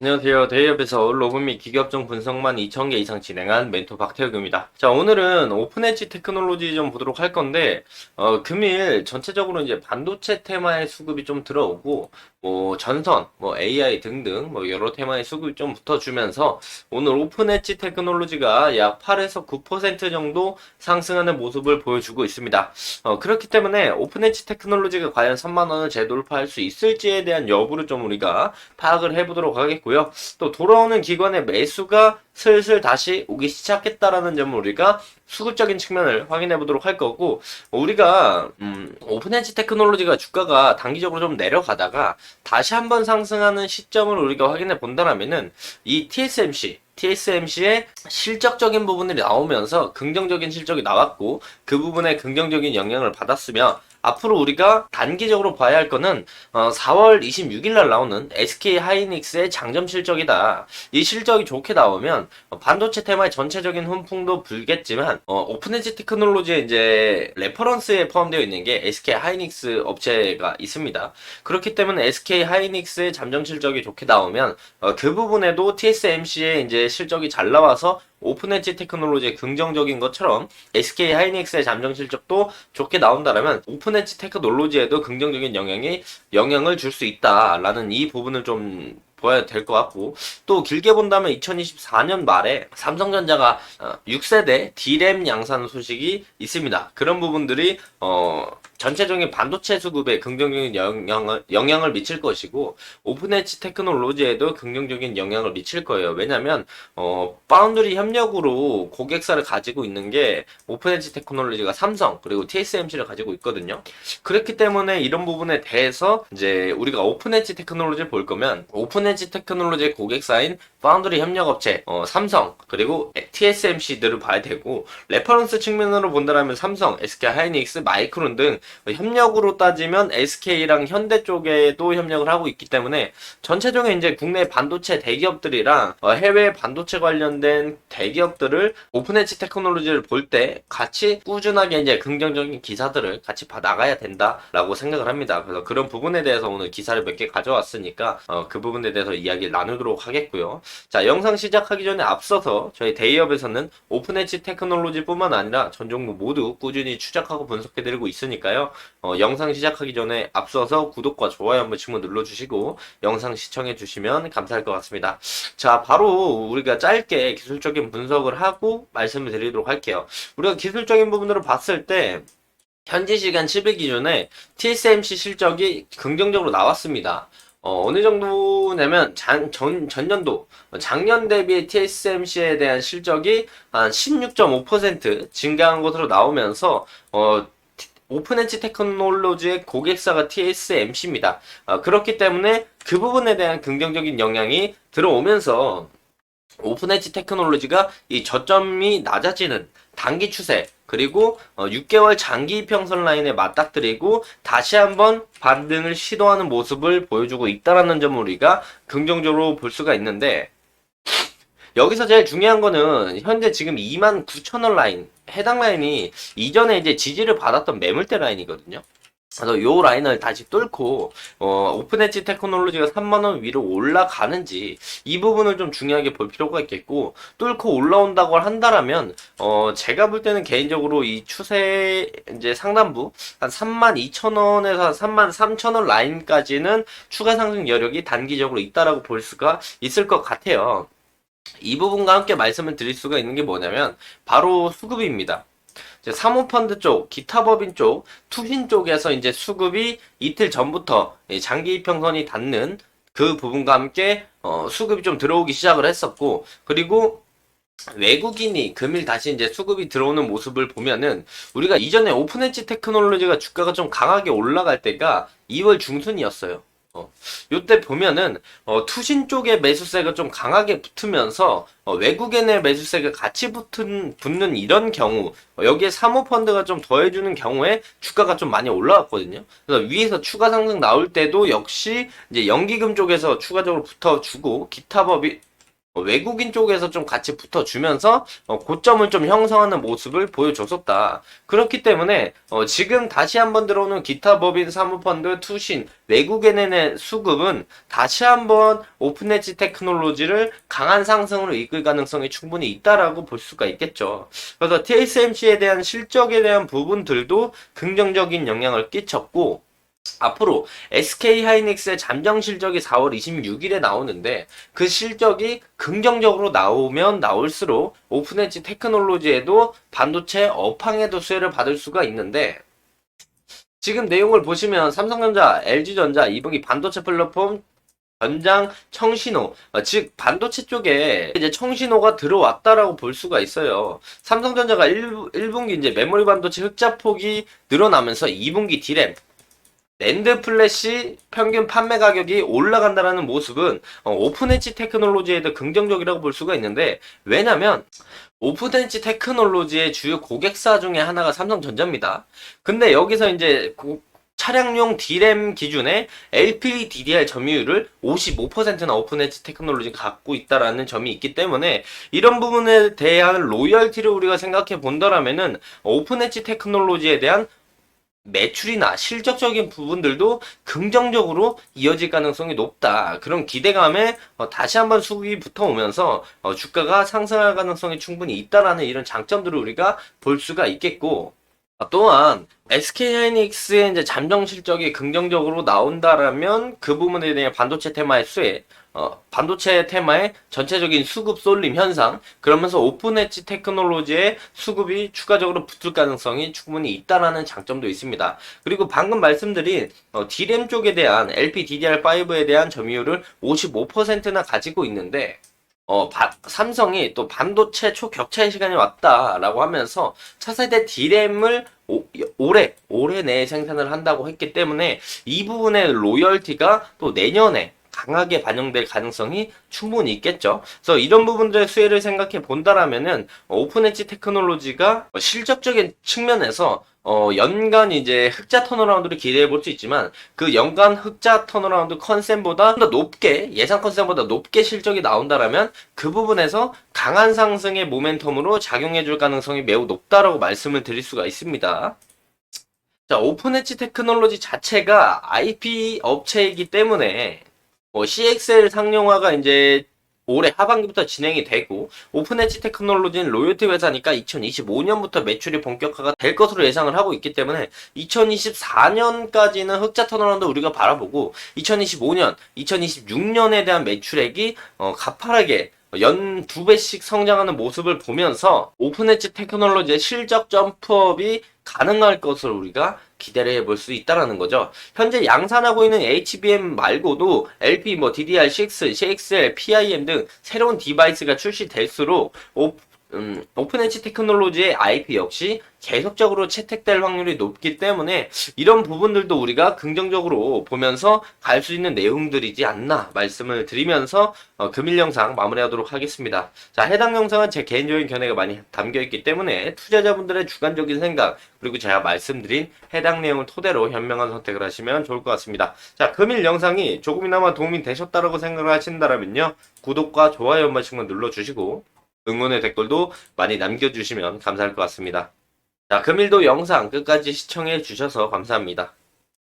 안녕하세요. 대기업에서 로봇 및 기계업종 분석만 2,000개 이상 진행한 멘토 박태혁입니다. 자, 오늘은 오픈엣지 테크놀로지 좀 보도록 할 건데, 금일 전체적으로 이제 반도체 테마의 수급이 좀 들어오고, 전선, AI 등등, 여러 테마의 수급이 좀 붙어주면서, 오늘 오픈엣지 테크놀로지가 약 8에서 9% 정도 상승하는 모습을 보여주고 있습니다. 그렇기 때문에 오픈엣지 테크놀로지가 과연 3만 원을 재돌파할 수 있을지에 대한 여부를 좀 우리가 파악을 해보도록 하겠고요. 또 돌아오는 기관의 매수가 슬슬 다시 오기 시작했다라는 점을 우리가 수급적인 측면을 확인해 보도록 할 거고, 우리가 오픈엣지 테크놀로지가 주가가 단기적으로 좀 내려가다가 다시 한번 상승하는 시점을 우리가 확인해 본다라면은 이 TSMC의 실적적인 부분들이 나오면서 긍정적인 실적이 나왔고, 그 부분에 긍정적인 영향을 받았으며, 앞으로 우리가 단기적으로 봐야 할 거는 4월 26일 날 나오는 SK 하이닉스의 장점 실적이다. 이 실적이 좋게 나오면 반도체 테마의 전체적인 훈풍도 불겠지만, 오픈엣지 테크놀로지에 이제 레퍼런스에 포함되어 있는 게 SK 하이닉스 업체가 있습니다. 그렇기 때문에 SK 하이닉스의 잠정 실적이 좋게 나오면 그 부분에도 TSMC의 이제 실적이 잘 나와서 오픈엣지 테크놀로지의 긍정적인 것처럼 SK 하이닉스의 잠정 실적도 좋게 나온다라면 오픈엣지 테크놀로지에도 긍정적인 영향을 줄 수 있다라는 이 부분을 좀 봐야 될 것 같고, 또 길게 본다면 2024년 말에 삼성전자가 6세대 D램 양산 소식이 있습니다. 그런 부분들이 전체적인 반도체 수급에 긍정적인 영향을 미칠 것이고, 오픈엣지 테크놀로지에도 긍정적인 영향을 미칠 거예요. 왜냐면 파운드리 협력으로 고객사를 가지고 있는 게 오픈엣지 테크놀로지가 삼성 그리고 TSMC를 가지고 있거든요. 그렇기 때문에 이런 부분에 대해서 이제 우리가 오픈엣지 테크놀로지를 볼 거면 오픈엣지 테크놀로지의 고객사인 파운드리 협력업체 삼성 그리고 TSMC들을 봐야 되고, 레퍼런스 측면으로 본다면 삼성, SK 하이닉스, 마이크론 등 협력으로 따지면 SK랑 현대 쪽에도 협력을 하고 있기 때문에 전체적인 이제 국내 반도체 대기업들이랑 해외 반도체 관련된 대기업들을 오픈엣지 테크놀로지를 볼 때 같이 꾸준하게 이제 긍정적인 기사들을 같이 봐 나가야 된다라고 생각을 합니다. 그래서 그런 부분에 대해서 오늘 기사를 몇 개 가져왔으니까 그 부분에 대해서 이야기를 나누도록 하겠고요. 자, 영상 시작하기 전에 앞서서 저희 데이업에서는 오픈엣지 테크놀로지뿐만 아니라 전 종목 모두 꾸준히 추적하고 분석해드리고 있으니까요. 영상 시작하기 전에 앞서서 구독과 좋아요 한 번씩 눌러주시고 영상 시청해주시면 감사할 것 같습니다. 자, 바로 우리가 짧게 기술적인 분석을 하고 말씀을 드리도록 할게요. 우리가 기술적인 부분으로 봤을 때 현지 시간 10일 기준에 TSMC 실적이 긍정적으로 나왔습니다. 어느 정도냐면 전년도 작년 대비 TSMC에 대한 실적이 한 16.5% 증가한 것으로 나오면서 오픈엣지 테크놀로지의 고객사가 TSMC입니다. 그렇기 때문에 그 부분에 대한 긍정적인 영향이 들어오면서 오픈엣지 테크놀로지가 이 저점이 낮아지는 단기 추세 그리고 6개월 장기 이평선 라인에 맞닥뜨리고 다시 한번 반등을 시도하는 모습을 보여주고 있다라는 점을 우리가 긍정적으로 볼 수가 있는데, 여기서 제일 중요한 거는 현재 지금 29,000원 라인, 해당 라인이 이전에 이제 지지를 받았던 매물대 라인이거든요. 그래서 요 라인을 다시 뚫고 오픈엣지 테크놀로지가 3만원 위로 올라가는지 이 부분을 좀 중요하게 볼 필요가 있겠고, 뚫고 올라온다고 한다라면 제가 볼 때는 개인적으로 이 추세 이제 상단부 한 32,000원에서 33,000원 라인까지는 추가 상승 여력이 단기적으로 있다라고 볼 수가 있을 것 같아요. 이 부분과 함께 말씀을 드릴 수가 있는 게 뭐냐면 바로 수급입니다. 이제 사모펀드 쪽, 기타 법인 쪽, 투신 쪽에서 이제 수급이 이틀 전부터 장기 이평선이 닿는 그 부분과 함께 수급이 좀 들어오기 시작을 했었고, 그리고 외국인이 금일 다시 이제 수급이 들어오는 모습을 보면은 우리가 이전에 오픈엣지 테크놀로지가 주가가 좀 강하게 올라갈 때가 2월 중순이었어요. 요때 보면은 투신 쪽의 매수세가 좀 강하게 붙으면서 외국인의 매수세가 같이 붙는 이런 경우, 여기에 사모펀드가 좀 더해주는 경우에 주가가 좀 많이 올라왔거든요. 그래서 위에서 추가 상승 나올 때도 역시 이제 연기금 쪽에서 추가적으로 붙어주고, 기타 법인 외국인 쪽에서 좀 같이 붙어주면서 고점을 좀 형성하는 모습을 보여줬었다. 그렇기 때문에 지금 다시 한번 들어오는 기타 법인 사모펀드 투신 외국인의 수급은 다시 한번 오픈엣지 테크놀로지를 강한 상승으로 이끌 가능성이 충분히 있다라고 볼 수가 있겠죠. 그래서 TSMC에 대한 실적에 대한 부분들도 긍정적인 영향을 끼쳤고, 앞으로 SK하이닉스의 잠정 실적이 4월 26일에 나오는데, 그 실적이 긍정적으로 나오면 나올수록 오픈엣지 테크놀로지에도 반도체 업황에도 수혜를 받을 수가 있는데, 지금 내용을 보시면 삼성전자, LG전자, 이분기 반도체 플랫폼 전장 청신호, 즉 반도체 쪽에 이제 청신호가 들어왔다라고 볼 수가 있어요. 삼성전자가 1분기 이제 메모리 반도체 흑자 폭이 늘어나면서 2분기 디램 낸드 플래시 평균 판매 가격이 올라간다라는 모습은 오픈엣지 테크놀로지에도 긍정적이라고 볼 수가 있는데, 왜냐면 오픈엣지 테크놀로지의 주요 고객사 중에 하나가 삼성전자입니다. 근데 여기서 이제 차량용 D램 기준의 LPDDR 점유율을 55%나 오픈엣지 테크놀로지가 갖고 있다라는 점이 있기 때문에, 이런 부분에 대한 로열티를 우리가 생각해 본다라면은 오픈엣지 테크놀로지에 대한 매출이나 실적적인 부분들도 긍정적으로 이어질 가능성이 높다. 그런 기대감에 다시 한번 수급이 붙어오면서 주가가 상승할 가능성이 충분히 있다라는 이런 장점들을 우리가 볼 수가 있겠고, 또한 SK하이닉스의 이제 잠정 실적이 긍정적으로 나온다라면 그 부분에 대해 반도체 테마의 수혜, 반도체 테마의 전체적인 수급 쏠림 현상, 그러면서 오픈엣지 테크놀로지의 수급이 추가적으로 붙을 가능성이 충분히 있다라는 장점도 있습니다. 그리고 방금 말씀드린 D램 쪽에 대한 LPDDR5에 대한 점유율을 55%나 가지고 있는데, 삼성이 또 반도체 초격차의 시간이 왔다라고 하면서 차세대 D램을 올해 내에 생산을 한다고 했기 때문에 이 부분의 로열티가 또 내년에 강하게 반영될 가능성이 충분히 있겠죠. 그래서 이런 부분들의 수혜를 생각해 본다라면은 오픈엣지 테크놀로지가 실적적인 측면에서 연간 이제 흑자 턴어라운드를 기대해 볼 수 있지만, 그 연간 흑자 턴어라운드 컨센보다 좀 더 높게, 예상 컨센보다 높게 실적이 나온다라면 그 부분에서 강한 상승의 모멘텀으로 작용해 줄 가능성이 매우 높다라고 말씀을 드릴 수가 있습니다. 자, 오픈엣지 테크놀로지 자체가 IP 업체이기 때문에 CXL 상용화가 이제 올해 하반기부터 진행이 되고, 오픈엣지 테크놀로지는 로열티 회사니까 2025년부터 매출이 본격화가 될 것으로 예상을 하고 있기 때문에 2024년까지는 흑자 턴어라운드 우리가 바라보고, 2025년, 2026년에 대한 매출액이 가파르게 연 2배씩 성장하는 모습을 보면서 오픈엣지 테크놀로지의 실적 점프업이 가능할 것을 우리가 기대를 해볼 수 있다라는 거죠. 현재 양산하고 있는 HBM 말고도 LP, DDR6, CXL, PIM 등 새로운 디바이스가 출시될수록 오픈엣지 테크놀로지의 IP 역시 계속적으로 채택될 확률이 높기 때문에 이런 부분들도 우리가 긍정적으로 보면서 갈 수 있는 내용들이지 않나 말씀을 드리면서 금일 영상 마무리하도록 하겠습니다. 자, 해당 영상은 제 개인적인 견해가 많이 담겨있기 때문에 투자자분들의 주관적인 생각, 그리고 제가 말씀드린 해당 내용을 토대로 현명한 선택을 하시면 좋을 것 같습니다. 자, 금일 영상이 조금이나마 도움이 되셨다라고 생각을 하신다면요, 구독과 좋아요 한 번씩만 눌러주시고 응원의 댓글도 많이 남겨주시면 감사할 것 같습니다. 자, 금일도 영상 끝까지 시청해 주셔서 감사합니다.